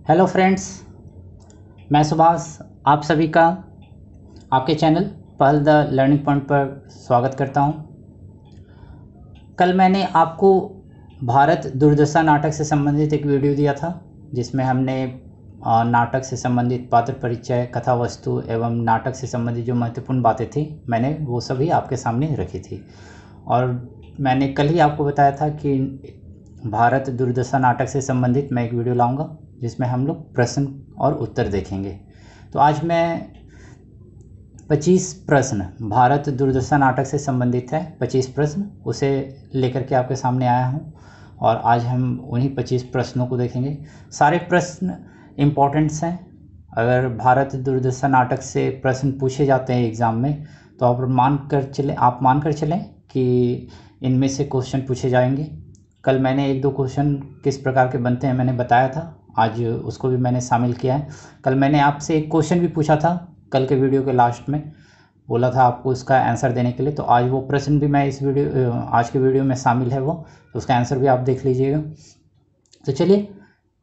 Hello friends, मैं सुभाष आप सभी का आपके चैनल पहल द लर्निंग पॉइंट पर स्वागत करता हूं। कल मैंने आपको भारत दुर्दशा नाटक से संबंधित एक वीडियो दिया था जिसमें हमने नाटक से संबंधित पात्र परिचय, कथा वस्तु एवं नाटक से संबंधित जो महत्वपूर्ण बातें थी मैंने वो सभी आपके सामने रखी थी। और मैंने कल ही आपको बताया था कि भारत दुर्दशा नाटक से संबंधित मैं एक वीडियो लाऊंगा जिसमें हम लोग प्रश्न और उत्तर देखेंगे। तो आज मैं 25 प्रश्न भारत दुर्दशा नाटक से संबंधित है, 25 प्रश्न उसे लेकर के आपके सामने आया हूं और आज हम उन्हीं 25 प्रश्नों को देखेंगे। सारे प्रश्न इम्पोर्टेंट्स हैं। अगर भारत दुर्दशा नाटक से प्रश्न पूछे जाते हैं एग्ज़ाम में तो आप मान कर चलें कि इनमें से क्वेश्चन पूछे जाएंगे। कल मैंने एक दो क्वेश्चन किस प्रकार के बनते हैं मैंने बताया था, आज उसको भी मैंने शामिल किया है। कल मैंने आपसे एक क्वेश्चन भी पूछा था, कल के वीडियो के लास्ट में बोला था आपको उसका आंसर देने के लिए, तो आज वो प्रश्न भी मैं आज के वीडियो में शामिल है, वो तो उसका आंसर भी आप देख लीजिएगा। तो चलिए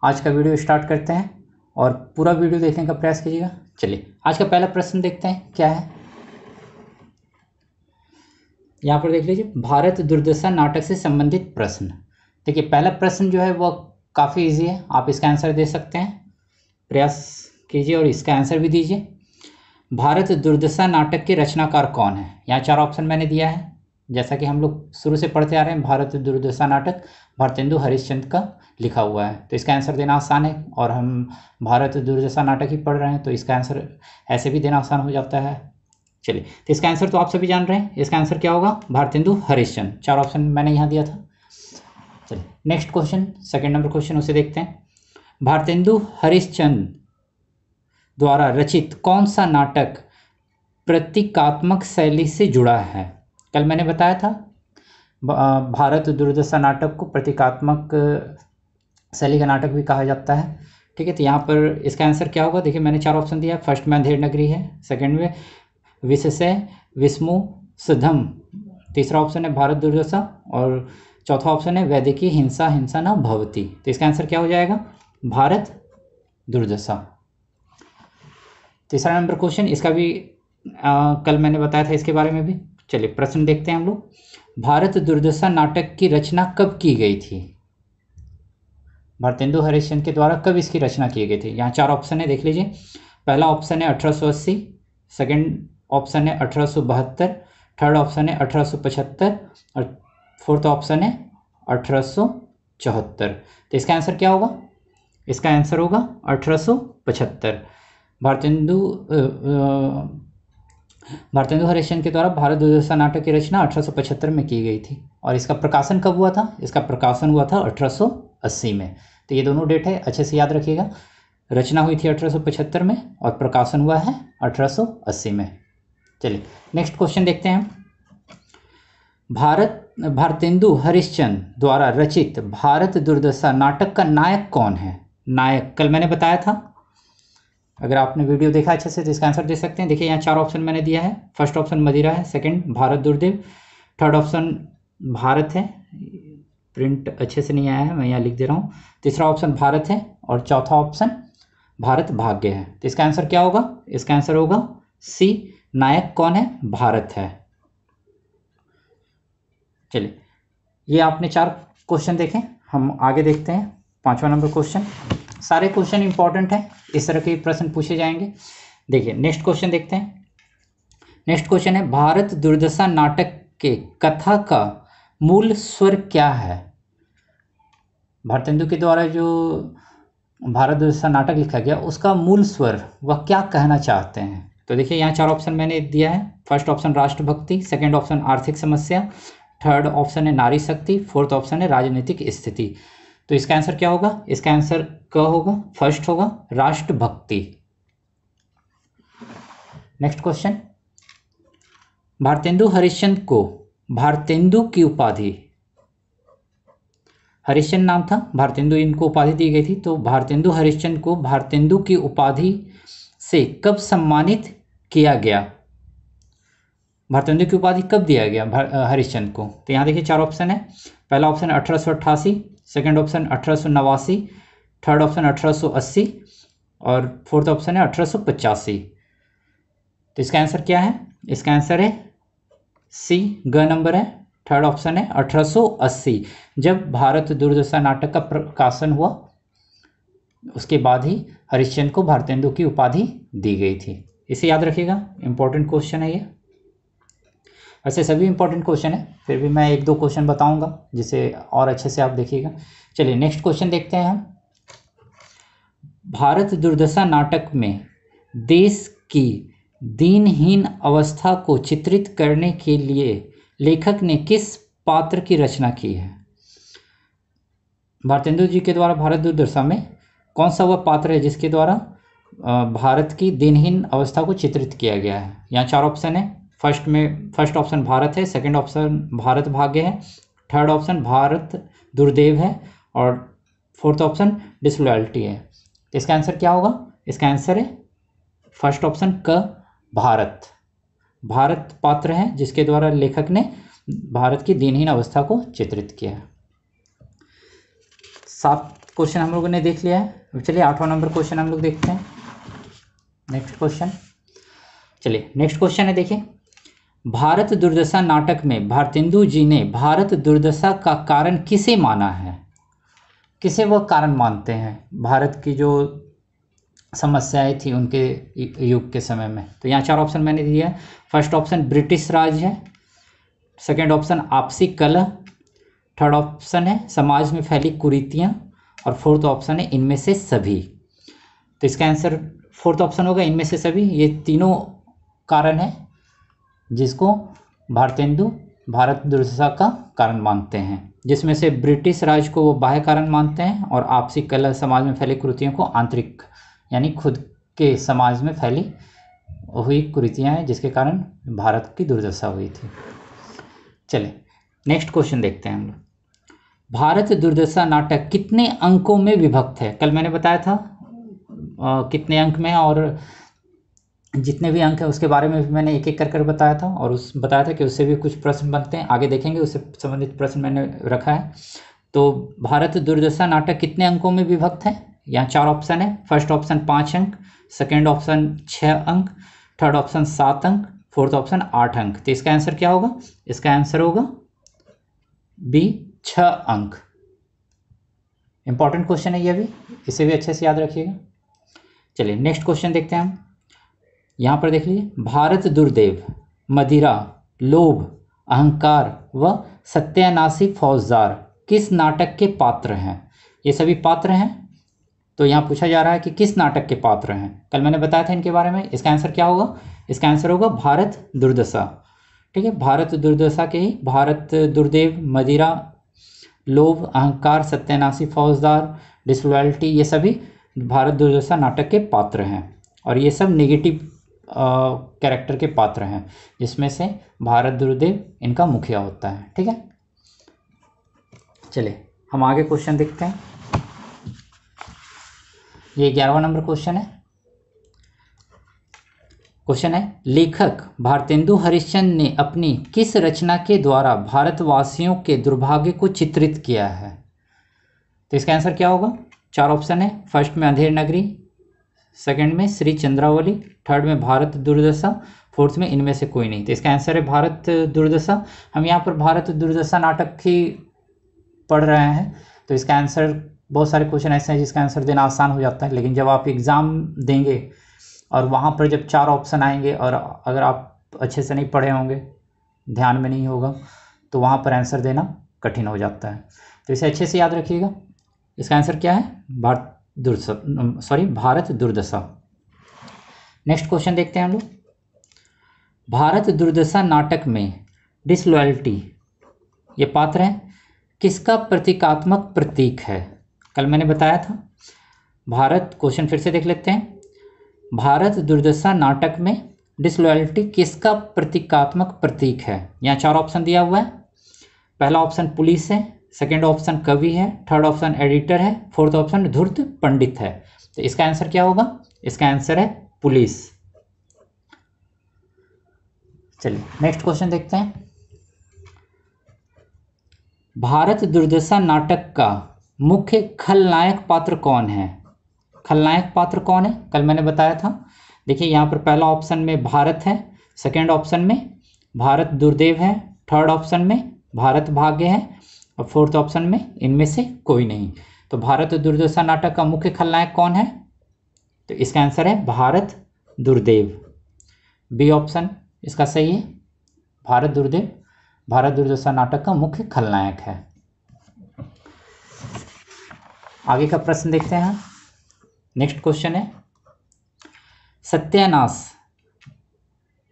आज का वीडियो स्टार्ट करते हैं और पूरा वीडियो देखने का प्रयास कीजिएगा। चलिए आज का पहला प्रश्न देखते हैं क्या है। यहाँ पर देख लीजिए, भारत दुर्दशा नाटक से संबंधित प्रश्न। देखिए पहला प्रश्न जो है वो काफ़ी इजी है, आप इसका आंसर दे सकते हैं, प्रयास कीजिए और इसका आंसर भी दीजिए। भारत दुर्दशा नाटक के रचनाकार कौन है? यहाँ चार ऑप्शन मैंने दिया है, जैसा कि हम लोग शुरू से पढ़ते आ रहे हैं। भारत दुर्दशा नाटक भारतेंदु हरिश्चंद्र का लिखा हुआ है, तो इसका आंसर देना आसान है और हम भारत दुर्दशा नाटक ही पढ़ रहे हैं तो इसका आंसर ऐसे भी देना आसान हो जाता है। चलिए तो इसका आंसर तो आप सभी जान रहे हैं, इसका आंसर क्या होगा? भारतेंदु हरिश्चंद्र। चार ऑप्शन मैंने यहाँ दिया था। चलिए next question, second number question, उसे देखते हैं। भारतेंदु हरिश्चंद्र द्वारा रचित कौन सा नाटक प्रतीकात्मक शैली से जुड़ा है? कल मैंने बताया था भारत दुर्दशा नाटक को प्रतीकात्मक शैली का नाटक भी कहा जाता है। ठीक है, तो यहाँ पर इसका आंसर क्या होगा? देखिए मैंने चार ऑप्शन दिया। फर्स्ट में अंधेर नगरी है, सेकंड में विशेषय विस्मु सुधम, तीसरा ऑप्शन है भारत दुर्दशा और चौथा ऑप्शन है वैदिकी हिंसा हिंसा न भवती। तो इसका आंसर क्या हो जाएगा? भारत दुर्दशा। तीसरा नंबर क्वेश्चन, इसका भी कल मैंने बताया था इसके बारे में भी। चलिए प्रश्न देखते हैं हम लोग। भारत दुर्दशा नाटक की रचना कब की गई थी? भारतेंदु हरिश्चंद्र के द्वारा कब इसकी रचना की गई थी? यहाँ चार ऑप्शन है, देख लीजिए। पहला ऑप्शन है 1880, सेकंड ऑप्शन है 1872, थर्ड ऑप्शन है 1875 और फोर्थ ऑप्शन है 1874। तो इसका आंसर क्या होगा? इसका आंसर होगा 1875। भारतेंदु हरिश्चंद्र के द्वारा भारत दुर्दशा नाटक की रचना 1875 में की गई थी और इसका प्रकाशन कब हुआ था? इसका प्रकाशन हुआ था 1880 में। तो ये दोनों डेट है, अच्छे से याद रखिएगा। रचना हुई थी 1875 में और प्रकाशन हुआ है 1880 में। चलिए नेक्स्ट क्वेश्चन देखते हैं। भारतेंदु हरिश्चंद्र द्वारा रचित भारत दुर्दशा नाटक का नायक कौन है? नायक कल मैंने बताया था, अगर आपने वीडियो देखा अच्छे से तो इसका आंसर दे सकते हैं। देखिए यहाँ चार ऑप्शन मैंने दिया है। फर्स्ट ऑप्शन मदिरा है, सेकंड भारत दुर्देव, थर्ड ऑप्शन भारत है, प्रिंट अच्छे से नहीं आया है मैं यहाँ लिख दे रहा हूँ, तीसरा ऑप्शन भारत है और चौथा ऑप्शन भारत भाग्य है। तो इसका आंसर क्या होगा? इसका आंसर होगा सी, नायक कौन है? भारत है। चलिए ये आपने चार क्वेश्चन देखे, हम आगे देखते हैं पांचवा नंबर क्वेश्चन। सारे क्वेश्चन इंपॉर्टेंट हैं, इस तरह के प्रश्न पूछे जाएंगे। देखिए नेक्स्ट क्वेश्चन देखते हैं। नेक्स्ट क्वेश्चन है, भारत दुर्दशा नाटक के कथा का मूल स्वर क्या है? भारतेंदु के द्वारा जो भारत दुर्दशा नाटक लिखा गया उसका मूल स्वर वह क्या कहना चाहते हैं? तो देखिए यहाँ चार ऑप्शन मैंने दिया है। फर्स्ट ऑप्शन राष्ट्रभक्ति, सेकंड ऑप्शन आर्थिक समस्या, थर्ड ऑप्शन है नारी शक्ति, फोर्थ ऑप्शन है राजनीतिक स्थिति। तो इसका आंसर क्या होगा? इसका आंसर क्या होगा? फर्स्ट होगा राष्ट्रभक्ति। नेक्स्ट क्वेश्चन, भारतेंदु हरिश्चंद्र को भारतेंदु की उपाधि, हरिश्चंद्र नाम था, भारतेंदु इनको उपाधि दी गई थी, तो भारतेंदु हरिश्चंद्र को भारतेंदु की उपाधि से कब सम्मानित किया गया? भारतेंदु की उपाधि कब दिया गया हरिश्चंद्र को? तो यहाँ देखिए चार ऑप्शन है। पहला option 1888, second option 1889, third option 1880 और फोर्थ ऑप्शन है 1885। तो इसका आंसर क्या है? इसका आंसर है सी, ग नंबर है, थर्ड ऑप्शन है 1880। जब भारत दुर्दशा नाटक का प्रकाशन हुआ उसके बाद ही हरिश्चंद्र को भारतेंदु की उपाधि दी गई थी। इसे याद रखिएगा, इंपॉर्टेंट क्वेश्चन है ये। वैसे सभी इंपॉर्टेंट क्वेश्चन है, फिर भी मैं एक दो क्वेश्चन बताऊंगा जिसे और अच्छे से आप देखिएगा। चलिए नेक्स्ट क्वेश्चन देखते हैं हम। भारत दुर्दशा नाटक में देश की दीनहीन अवस्था को चित्रित करने के लिए लेखक ने किस पात्र की रचना की है? भारतेंदु जी के द्वारा भारत दुर्दशा में कौन सा वह पात्र है जिसके द्वारा भारत की दीनहीन अवस्था को चित्रित किया गया है? यहाँ चार ऑप्शन है। फर्स्ट ऑप्शन भारत है, सेकंड ऑप्शन भारत भाग्य है, थर्ड ऑप्शन भारत दुर्देव है और फोर्थ ऑप्शन डिसलॉयल्टी है। तो इसका आंसर क्या होगा? इसका आंसर है फर्स्ट ऑप्शन क, भारत पात्र है जिसके द्वारा लेखक ने भारत की दीनहीन अवस्था को चित्रित किया है। 7 क्वेश्चन हम लोगों ने देख लिया है। चलिए 8वां नंबर क्वेश्चन हम लोग देखते हैं। नेक्स्ट क्वेश्चन, चलिए नेक्स्ट क्वेश्चन है, देखिए। भारत दुर्दशा नाटक में भारतेंदु जी ने भारत दुर्दशा का कारण किसे माना है? किसे वह कारण मानते हैं भारत की जो समस्याएं थी उनके युग के समय में? तो यहाँ 4 ऑप्शन मैंने दिया है। फर्स्ट ऑप्शन ब्रिटिश राज है, सेकंड ऑप्शन आपसी कलह, थर्ड ऑप्शन है समाज में फैली कुरीतियाँ और फोर्थ ऑप्शन है इनमें से सभी। तो इसका आंसर फोर्थ ऑप्शन होगा, इनमें से सभी। ये तीनों कारण है जिसको भारतेंदु भारत दुर्दशा का कारण मानते हैं, जिसमें से ब्रिटिश राज को वो बाह्य कारण मानते हैं और आपसी कलह समाज में फैली कुरीतियों को आंतरिक, यानी खुद के समाज में फैली हुई कुरीतियाँ हैं जिसके कारण भारत की दुर्दशा हुई थी। चलिए नेक्स्ट क्वेश्चन देखते हैं हम लोग। भारत दुर्दशा नाटक कितने अंकों में विभक्त है? कल मैंने बताया था कितने अंक में है, और जितने भी अंक है उसके बारे में भी मैंने एक एक कर बताया था, और बताया था कि उससे भी कुछ प्रश्न बनते हैं, आगे देखेंगे उससे संबंधित प्रश्न मैंने रखा है। तो भारत दुर्दशा नाटक कितने अंकों में विभक्त है? यहाँ 4 ऑप्शन है। फर्स्ट ऑप्शन 5 अंक, सेकेंड ऑप्शन 6 अंक, थर्ड ऑप्शन 7 अंक, फोर्थ ऑप्शन 8 अंक। तो इसका आंसर क्या होगा? इसका आंसर होगा बी, 6 अंक। इंपॉर्टेंट क्वेश्चन है ये भी, इसे भी अच्छे से याद रखिएगा। चलिए नेक्स्ट क्वेश्चन देखते हैं हम। यहाँ पर देख लीजिए, भारत दुर्देव मदिरा, लोभ, अहंकार व सत्यानाशी फौजदार किस नाटक के पात्र हैं? ये सभी पात्र हैं। तो यहाँ पूछा जा रहा है कि किस नाटक के पात्र हैं। कल मैंने बताया था इनके बारे में। इसका आंसर क्या होगा? इसका आंसर होगा भारत दुर्दशा। ठीक है, भारत दुर्दशा के ही भारत दुर्देव, मदिरा, लोभ, अहंकार, सत्यानाशी फौजदार, डिसलॉयल्टी, ये सभी भारत दुर्दशा नाटक के पात्र हैं, और ये सब नेगेटिव कैरेक्टर के पात्र हैं, जिसमें से भारत दुर्देव इनका मुखिया होता है। ठीक है, चलिए हम आगे क्वेश्चन देखते हैं। ये 11वां नंबर क्वेश्चन है। क्वेश्चन है, लेखक भारतेंदु हरिश्चंद्र ने अपनी किस रचना के द्वारा भारतवासियों के दुर्भाग्य को चित्रित किया है? तो इसका आंसर क्या होगा? 4 ऑप्शन है। फर्स्ट में अंधेर नगरी, सेकंड में श्री चंद्रावली, थर्ड में भारत दुर्दशा, फोर्थ में इनमें से कोई नहीं। तो इसका आंसर है भारत दुर्दशा। हम यहाँ पर भारत दुर्दशा नाटक ही पढ़ रहे हैं, तो इसका आंसर, बहुत सारे क्वेश्चन ऐसे हैं जिसका आंसर देना आसान हो जाता है, लेकिन जब आप एग्ज़ाम देंगे और वहाँ पर जब 4 ऑप्शन आएंगे और अगर आप अच्छे से नहीं पढ़े होंगे, ध्यान में नहीं होगा, तो वहाँ पर आंसर देना कठिन हो जाता है। तो इसे अच्छे से याद रखिएगा। इसका आंसर क्या है? भारत दुर्दशा। नेक्स्ट क्वेश्चन देखते हैं हम लोग। भारत दुर्दशा नाटक में डिसलॉयल्टी, ये पात्र है, किसका प्रतीकात्मक प्रतीक है? कल मैंने बताया था। भारत, क्वेश्चन फिर से देख लेते हैं। भारत दुर्दशा नाटक में डिसलॉयल्टी किसका प्रतीकात्मक प्रतीक है? यहाँ 4 ऑप्शन दिया हुआ है। पहला ऑप्शन पुलिस है, सेकेंड ऑप्शन कवि है, थर्ड ऑप्शन एडिटर है, फोर्थ ऑप्शन धूर्त पंडित है। तो इसका आंसर क्या होगा? इसका आंसर है पुलिस। चलिए नेक्स्ट क्वेश्चन देखते हैं। भारत दुर्दशा नाटक का मुख्य खलनायक पात्र कौन है? खलनायक पात्र कौन है? कल मैंने बताया था। देखिए यहाँ पर पहला ऑप्शन में भारत है, सेकेंड ऑप्शन में भारत दुर्देव है, थर्ड ऑप्शन में भारत भाग्य है और फोर्थ ऑप्शन में इनमें से कोई नहीं। तो भारत दुर्दशा नाटक का मुख्य खलनायक कौन है? तो इसका आंसर है भारत दुर्देव। बी ऑप्शन इसका सही है, भारत दुर्देव भारत दुर्दशा नाटक का मुख्य खलनायक है। आगे का प्रश्न देखते हैं। नेक्स्ट क्वेश्चन है, सत्यानाश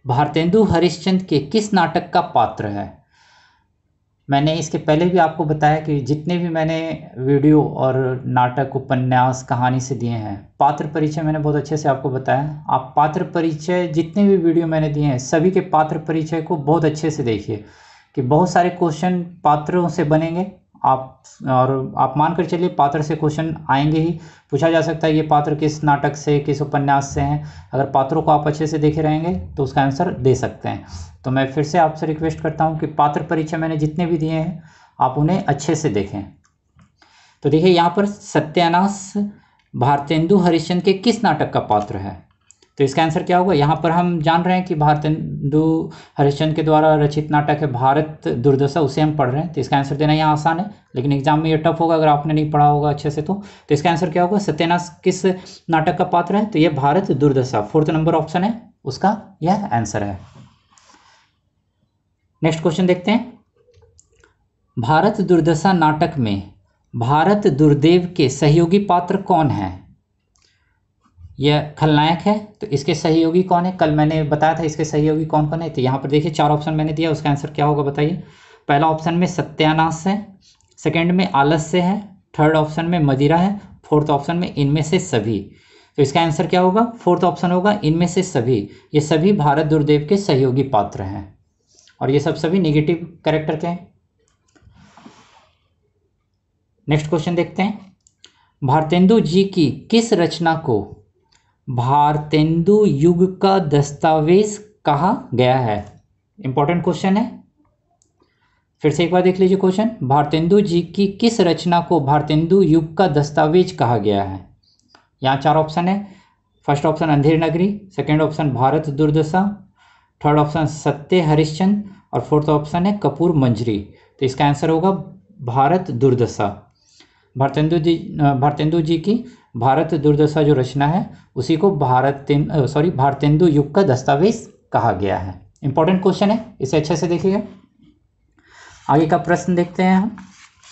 भारतेंदु हरिश्चंद्र के किस नाटक का पात्र है? मैंने इसके पहले भी आपको बताया कि जितने भी मैंने वीडियो और नाटक उपन्यास कहानी से दिए हैं, पात्र परिचय मैंने बहुत अच्छे से आपको बताया। आप पात्र परिचय जितने भी वीडियो मैंने दिए हैं सभी के पात्र परिचय को बहुत अच्छे से देखिए कि बहुत सारे क्वेश्चन पात्रों से बनेंगे। आप मानकर चलिए पात्र से क्वेश्चन आएंगे ही। पूछा जा सकता है ये पात्र किस नाटक से किस उपन्यास से हैं। अगर पात्रों को आप अच्छे से देखे रहेंगे तो उसका आंसर दे सकते हैं। तो मैं फिर से आपसे रिक्वेस्ट करता हूं कि पात्र परिचय मैंने जितने भी दिए हैं आप उन्हें अच्छे से देखें। तो देखिए यहाँ पर सत्यानाश भारतेंदु हरिश्चंद्र के किस नाटक का पात्र है? तो इसका आंसर क्या होगा? यहाँ पर हम जान रहे हैं कि भारतेंदु हरिश्चंद्र के द्वारा रचित नाटक है भारत दुर्दशा, उसे हम पढ़ रहे हैं। तो इसका आंसर देना यहाँ आसान है, लेकिन एग्जाम में ये टफ होगा अगर आपने नहीं पढ़ा होगा अच्छे से। तो इसका आंसर क्या होगा? सत्यानाश किस नाटक का पात्र है? तो ये भारत दुर्दशा, फोर्थ नंबर ऑप्शन है उसका यह आंसर है। नेक्स्ट क्वेश्चन देखते हैं, भारत दुर्दशा नाटक में भारत दुर्देव के सहयोगी पात्र कौन है? यह खलनायक है तो इसके सहयोगी कौन है? कल मैंने बताया था इसके सहयोगी कौन कौन है। तो यहाँ पर देखिए 4 ऑप्शन मैंने दिया, उसका आंसर क्या होगा बताइए। पहला ऑप्शन में सत्यानाश है, सेकंड में आलस्य है, थर्ड ऑप्शन में मदिरा है, फोर्थ ऑप्शन में इनमें से सभी। तो इसका आंसर क्या होगा? फोर्थ ऑप्शन होगा इनमें से सभी। ये सभी भारत दुर्देव के सहयोगी पात्र हैं और ये सब सभी नेगेटिव कैरेक्टर के हैं। नेक्स्ट क्वेश्चन देखते हैं, भारतेंदु जी की किस रचना को भारतेंदु युग का दस्तावेज कहा गया है? इंपॉर्टेंट क्वेश्चन है, फिर से एक बार देख लीजिए क्वेश्चन। भारतेंदु जी की किस रचना को भारतेंदु युग का दस्तावेज कहा गया है? यहाँ 4 ऑप्शन है। First option Andher Nagari, second option Bharat दुर्दशा, थर्ड ऑप्शन सत्य हरिश्चंद्र और फोर्थ ऑप्शन है कपूर मंजरी। तो इसका आंसर होगा भारत दुर्दशा। भारतेंदु जी की भारत दुर्दशा जो रचना है उसी को भारतेंदु युग का दस्तावेज कहा गया है। इंपॉर्टेंट क्वेश्चन है, इसे अच्छे से देखिएगा। आगे का प्रश्न देखते हैं हम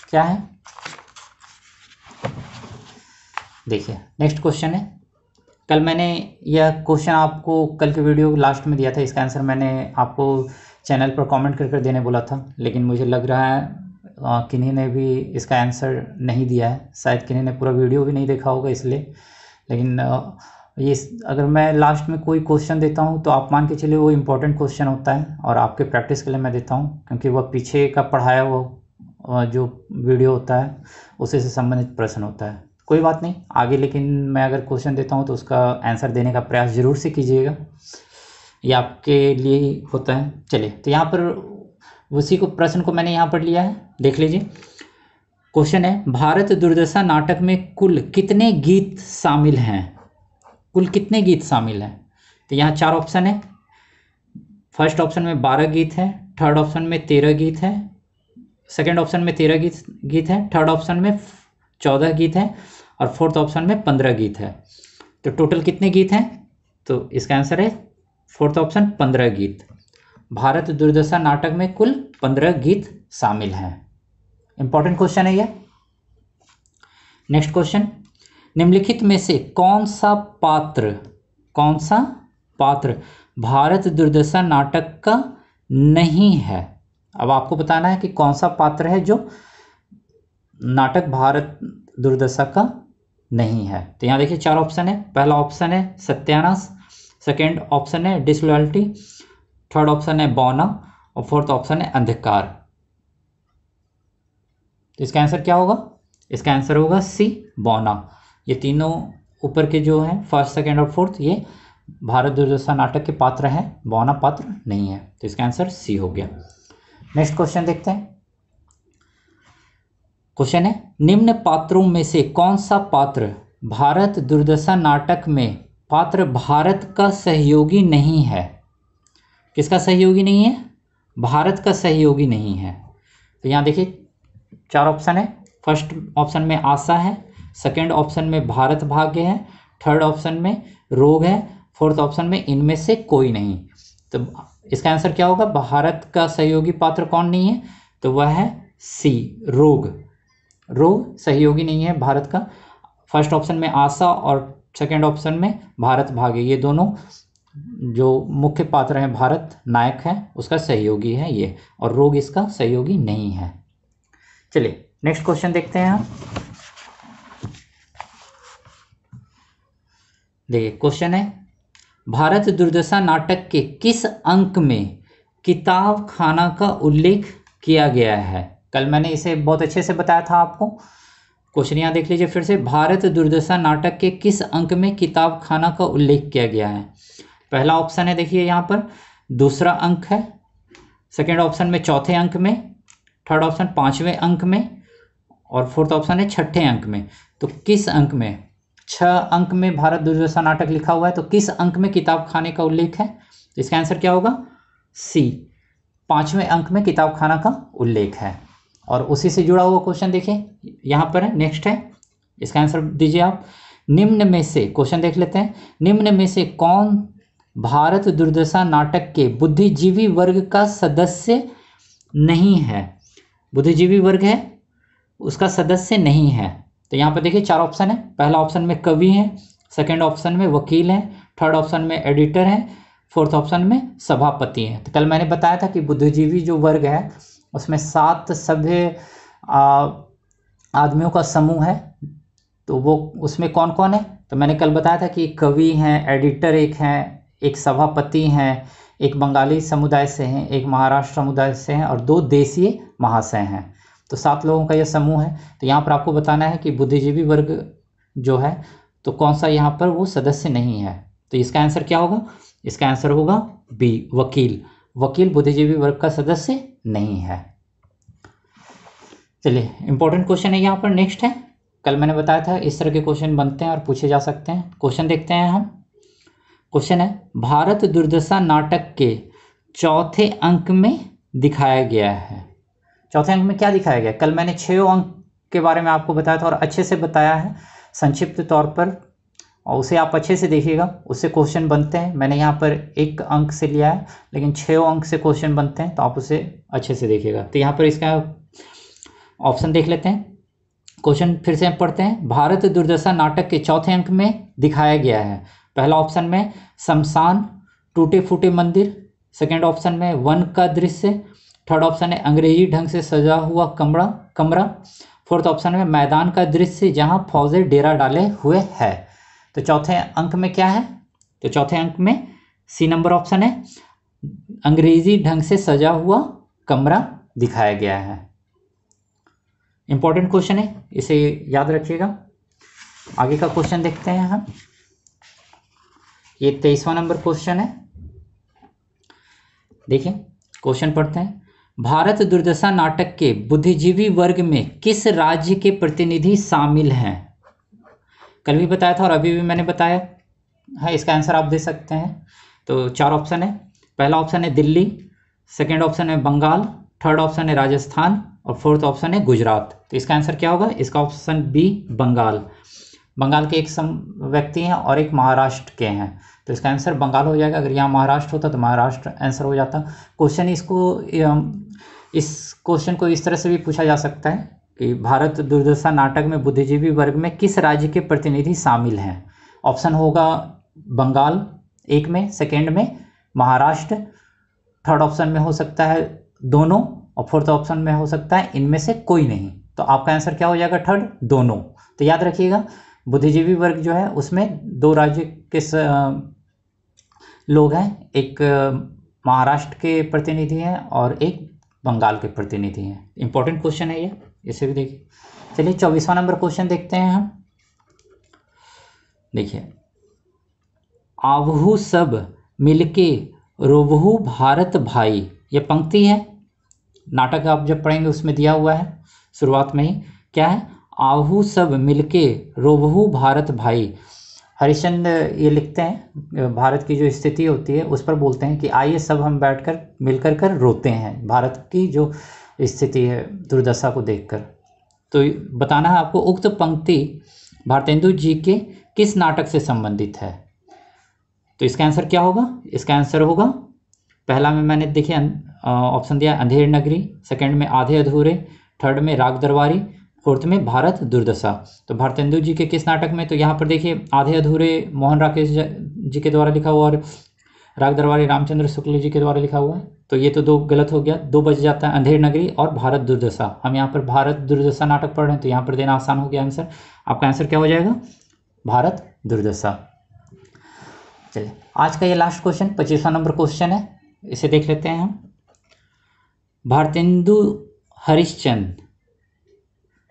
क्या है। देखिए नेक्स्ट क्वेश्चन है, कल मैंने यह क्वेश्चन आपको कल के वीडियो लास्ट में दिया था। इसका आंसर मैंने आपको चैनल पर कमेंट कर देने बोला था, लेकिन मुझे लग रहा है किन्हीं ने भी इसका आंसर नहीं दिया है, शायद किन्हीं ने पूरा वीडियो भी नहीं देखा होगा इसलिए। लेकिन ये अगर मैं लास्ट में कोई क्वेश्चन देता हूँ तो आप मान के चलिए वो इम्पोर्टेंट क्वेश्चन होता है और आपके प्रैक्टिस के लिए मैं देता हूँ, क्योंकि वह पीछे का पढ़ाया वो जो वीडियो होता है उसी से संबंधित प्रश्न होता है। कोई बात नहीं आगे, लेकिन मैं अगर क्वेश्चन देता हूँ तो उसका आंसर देने का प्रयास ज़रूर से कीजिएगा, ये आपके लिए ही होता है। चलिए तो यहाँ पर उसी को प्रश्न को मैंने यहाँ पर लिया है, देख लीजिए। क्वेश्चन है, भारत दुर्दशा नाटक में कुल कितने गीत शामिल हैं? कुल कितने गीत शामिल हैं? तो यहाँ 4 ऑप्शन है। फर्स्ट ऑप्शन में 12 गीत है, थर्ड ऑप्शन में 13 गीत है, सेकंड ऑप्शन में 13 गीत है, थर्ड ऑप्शन में 14 गीत है और फोर्थ ऑप्शन में 15 गीत है। तो टोटल कितने गीत हैं? तो इसका आंसर है फोर्थ ऑप्शन 15 गीत। भारत दुर्दशा नाटक में कुल 15 गीत शामिल हैं। इंपॉर्टेंट क्वेश्चन है यह। नेक्स्ट क्वेश्चन, निम्नलिखित में से कौन सा पात्र भारत दुर्दशा नाटक का नहीं है? अब आपको बताना है कि कौन सा पात्र है जो नाटक भारत दुर्दशा का नहीं है। तो यहाँ देखिए 4 ऑप्शन है। पहला ऑप्शन है सत्यानाश, सेकेंड ऑप्शन है डिसलॉयल्टी, थर्ड ऑप्शन है बौना और फोर्थ ऑप्शन है अंधकार। तो इसका आंसर क्या होगा? इसका आंसर होगा सी, बौना। ये तीनों ऊपर के जो हैं फर्स्ट सेकेंड और फोर्थ, ये भारत दुर्दशा नाटक के पात्र हैं, बौना पात्र नहीं है। तो इसका आंसर सी हो गया। नेक्स्ट क्वेश्चन देखते हैं। क्वेश्चन है, निम्न पात्रों में से कौन सा पात्र भारत दुर्दशा नाटक में पात्र भारत का सहयोगी नहीं है? किसका सहयोगी नहीं है? भारत का सहयोगी नहीं है। तो यहाँ देखिए 4 ऑप्शन है। फर्स्ट ऑप्शन में आशा है, सेकंड ऑप्शन में भारत भाग्य है, थर्ड ऑप्शन में रोग है, फोर्थ ऑप्शन में इनमें से कोई नहीं। तो इसका आंसर क्या होगा? भारत का सहयोगी पात्र कौन नहीं है? तो वह है सी, रोग। रोग सहयोगी नहीं है भारत का। फर्स्ट ऑप्शन में आशा और सेकंड ऑप्शन में भारत भाग्य, ये दोनों जो मुख्य पात्र हैं, भारत नायक है, उसका सहयोगी है ये, और रोग इसका सहयोगी नहीं है। चलिए नेक्स्ट क्वेश्चन देखते हैं हम। देखिए क्वेश्चन है, भारत दुर्दशा नाटक के किस अंक में किताब खाना का उल्लेख किया गया है? कल मैंने इसे बहुत अच्छे से बताया था आपको। क्वेश्चन यहाँ देख लीजिए फिर से, भारत दुर्दशा नाटक के किस अंक में किताब खाना का उल्लेख किया गया है? पहला ऑप्शन है देखिए यहाँ पर दूसरा अंक है, सेकेंड ऑप्शन में चौथे अंक में, थर्ड ऑप्शन 5वें अंक में, और फोर्थ ऑप्शन है 6ठे अंक में। तो किस अंक में? 6 अंक में भारत दुर्दशा नाटक लिखा हुआ है, तो किस अंक में किताब खाने का उल्लेख है? तो इसका आंसर क्या होगा? सी, 5वें अंक में किताब खाना का उल्लेख है। और उसी से जुड़ा हुआ क्वेश्चन देखिए यहाँ पर है, नेक्स्ट है, इसका आंसर दीजिए आप। निम्न में से, क्वेश्चन देख लेते हैं, निम्न में से कौन भारत दुर्दशा नाटक के बुद्धिजीवी वर्ग का सदस्य नहीं है? बुद्धिजीवी वर्ग है उसका सदस्य नहीं है। तो यहाँ पर देखिए 4 ऑप्शन है। पहला ऑप्शन में कवि है, सेकंड ऑप्शन में वकील है, थर्ड ऑप्शन में एडिटर है, फोर्थ ऑप्शन में सभापति है। तो कल मैंने बताया था कि बुद्धिजीवी जो वर्ग है उसमें 7 सभ्य आदमियों का समूह है। तो वो उसमें कौन कौन है? तो मैंने कल बताया था कि कवि हैं, एडिटर एक हैं, एक सभापति हैं, एक बंगाली समुदाय से हैं, एक महाराष्ट्र समुदाय से हैं, और 2 देशीय महाशय हैं। तो 7 लोगों का यह समूह है। तो यहाँ पर आपको बताना है कि बुद्धिजीवी वर्ग जो है तो कौन सा यहाँ पर वो सदस्य नहीं है। तो इसका आंसर क्या होगा? इसका आंसर होगा बी, वकील। वकील बुद्धिजीवी वर्ग का सदस्य नहीं है। चलिए इंपॉर्टेंट क्वेश्चन है यहाँ पर, नेक्स्ट है। कल मैंने बताया था इस तरह के क्वेश्चन बनते हैं और पूछे जा सकते हैं। क्वेश्चन देखते हैं हम। क्वेश्चन है, भारत दुर्दशा नाटक के चौथे अंक में दिखाया गया है। चौथे अंक में क्या दिखाया गया? कल मैंने 6 अंक के बारे में आपको बताया था और अच्छे से बताया है संक्षिप्त तौर पर, और उसे आप अच्छे से देखिएगा, उससे क्वेश्चन बनते हैं। मैंने यहाँ पर 1 अंक से लिया है लेकिन 6 अंक से क्वेश्चन बनते हैं, तो आप उसे अच्छे से देखिएगा। तो यहाँ पर इसका ऑप्शन देख लेते हैं। क्वेश्चन फिर से पढ़ते हैं। भारत दुर्दशा नाटक के चौथे अंक में दिखाया गया है। पहला ऑप्शन में शमशान, टूटे फूटे मंदिर, सेकेंड ऑप्शन में वन का दृश्य, थर्ड ऑप्शन है अंग्रेजी ढंग से सजा हुआ कमरा, फोर्थ ऑप्शन में मैदान का दृश्य जहां फौजें डेरा डाले हुए है। तो चौथे अंक में क्या है? तो चौथे अंक में सी नंबर ऑप्शन है, अंग्रेजी ढंग से सजा हुआ कमरा दिखाया गया है। इंपॉर्टेंट क्वेश्चन है, इसे याद रखिएगा। आगे का क्वेश्चन देखते हैं हम। ये 23वां नंबर क्वेश्चन है। देखिए क्वेश्चन पढ़ते हैं। भारत दुर्दशा नाटक के बुद्धिजीवी वर्ग में किस राज्य के प्रतिनिधि शामिल हैं? कल भी बताया था और अभी भी मैंने बताया है, इसका आंसर आप दे सकते हैं। तो 4 ऑप्शन है। पहला ऑप्शन है दिल्ली, सेकंड ऑप्शन है बंगाल, थर्ड ऑप्शन है राजस्थान, और फोर्थ ऑप्शन है गुजरात। तो इसका आंसर क्या होगा? इसका ऑप्शन बी, बंगाल। बंगाल के एक व्यक्ति हैं और एक महाराष्ट्र के हैं, तो इसका आंसर बंगाल हो जाएगा। अगर यहाँ महाराष्ट्र होता तो महाराष्ट्र आंसर हो जाता। क्वेश्चन इस क्वेश्चन को इस तरह से भी पूछा जा सकता है कि भारत दुर्दशा नाटक में बुद्धिजीवी वर्ग में किस राज्य के प्रतिनिधि शामिल हैं? ऑप्शन होगा बंगाल एक में, सेकेंड में महाराष्ट्र, थर्ड ऑप्शन में हो सकता है दोनों, और फोर्थ ऑप्शन में हो सकता है इनमें से कोई नहीं। तो आपका आंसर क्या हो जाएगा? थर्ड, दोनों। तो याद रखिएगा बुद्धिजीवी वर्ग जो है उसमें 2 राज्य के लोग हैं, एक महाराष्ट्र के प्रतिनिधि हैं और एक बंगाल के प्रतिनिधि हैं। इंपॉर्टेंट क्वेश्चन है ये, इसे भी देखिए। चलिए 24वां नंबर क्वेश्चन देखते हैं हम। देखिए, आवहु सब मिलके रोबहु भारत भाई, ये पंक्ति है। नाटक आप जब पढ़ेंगे उसमें दिया हुआ है शुरुआत में ही। क्या है? आहू सब मिलके रोबहू भारत भाई। हरिश्चंद्र ये लिखते हैं, भारत की जो स्थिति होती है उस पर बोलते हैं कि आइए सब हम बैठकर मिलकर कर रोते हैं भारत की जो स्थिति है दुर्दशा को देखकर। तो बताना है आपको उक्त पंक्ति भारतेंदु जी के किस नाटक से संबंधित है। तो इसका आंसर क्या होगा? इसका आंसर होगा, पहला में मैंने देखिए ऑप्शन दिया अंधेर नगरी, सेकंड में आधे अधूरे, थर्ड में राग दरबारी, फोर्थ में भारत दुर्दशा। तो भारतेंदु जी के किस नाटक में? तो यहाँ पर देखिए आधे अधूरे मोहन राकेश जी के द्वारा लिखा हुआ और राग दरबारी रामचंद्र शुक्ल जी के द्वारा लिखा हुआ है। तो ये तो दो गलत हो गया, दो बच जाता है, अंधेर नगरी और भारत दुर्दशा। हम यहाँ पर भारत दुर्दशा नाटक पढ़ रहे हैं तो यहाँ पर देना आसान हो गया आंसर। आपका आंसर क्या हो जाएगा? भारत दुर्दशा। चलिए आज का ये लास्ट क्वेश्चन 25वां नंबर क्वेश्चन है, इसे देख लेते हैं हम। भारतेंदु हरिश्चंद्र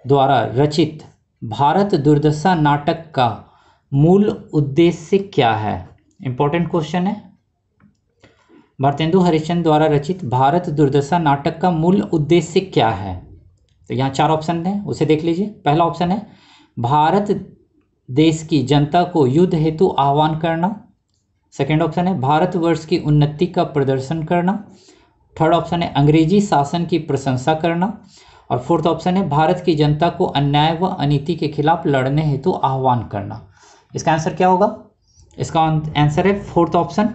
द्वारा रचित भारत दुर्दशा नाटक का मूल उद्देश्य क्या है? इंपॉर्टेंट क्वेश्चन है। भारतेंदु हरिश्चंद्र द्वारा रचित भारत दुर्दशा नाटक का मूल उद्देश्य क्या है? तो यहाँ 4 ऑप्शन हैं, उसे देख लीजिए। पहला ऑप्शन है भारत देश की जनता को युद्ध हेतु आह्वान करना। सेकेंड ऑप्शन है भारतवर्ष की उन्नति का प्रदर्शन करना। थर्ड ऑप्शन है अंग्रेजी शासन की प्रशंसा करना। और फोर्थ ऑप्शन है भारत की जनता को अन्याय व अनीति के खिलाफ लड़ने हेतु आह्वान करना। इसका आंसर क्या होगा? इसका आंसर है फोर्थ ऑप्शन,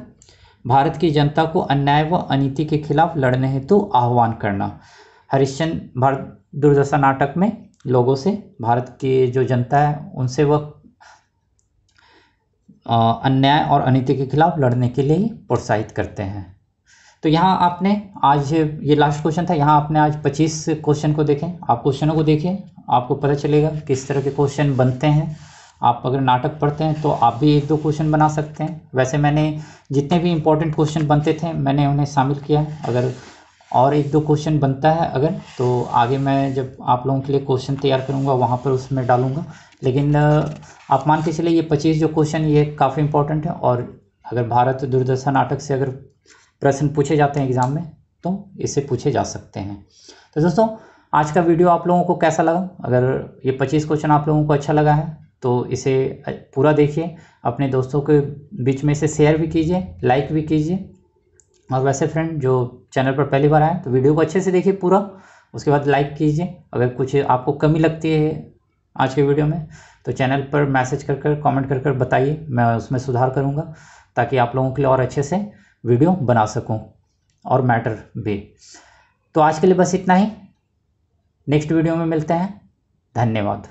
भारत की जनता को अन्याय व अनीति के खिलाफ लड़ने हेतु आह्वान करना। हरिश्चंद्र भारत दुर्दशा नाटक में लोगों से, भारत की जो जनता है उनसे वह अन्याय और अनीति के खिलाफ लड़ने के लिए प्रोत्साहित करते हैं। तो यहाँ आपने आज, ये लास्ट क्वेश्चन था, यहाँ आपने आज 25 क्वेश्चन को देखें। आप क्वेश्चनों को देखिए, आपको पता चलेगा किस तरह के क्वेश्चन बनते हैं। आप अगर नाटक पढ़ते हैं तो आप भी 1-2 क्वेश्चन बना सकते हैं। वैसे मैंने जितने भी इंपॉर्टेंट क्वेश्चन बनते थे मैंने उन्हें शामिल किया है। अगर और 1-2 क्वेश्चन बनता है अगर, तो आगे मैं जब आप लोगों के लिए क्वेश्चन तैयार करूँगा वहाँ पर उसमें डालूँगा। लेकिन आप मान के चलिए ये 25 जो क्वेश्चन ये काफ़ी इंपॉर्टेंट है। और अगर भारत दुर्दशा नाटक से अगर प्रश्न पूछे जाते हैं एग्ज़ाम में तो इससे पूछे जा सकते हैं। तो दोस्तों आज का वीडियो आप लोगों को कैसा लगा? अगर ये 25 क्वेश्चन आप लोगों को अच्छा लगा है तो इसे पूरा देखिए, अपने दोस्तों के बीच में इसे शेयर भी कीजिए, लाइक भी कीजिए। और वैसे फ्रेंड जो चैनल पर पहली बार आए तो वीडियो को अच्छे से देखिए पूरा, उसके बाद लाइक कीजिए। अगर कुछ आपको कमी लगती है आज के वीडियो में तो चैनल पर मैसेज कर कर कमेंट कर कर बताइए, मैं उसमें सुधार करूँगा ताकि आप लोगों के लिए और अच्छे से वीडियो बना सकूं और मैटर भी। तो आज के लिए बस इतना ही, नेक्स्ट वीडियो में मिलते हैं। धन्यवाद।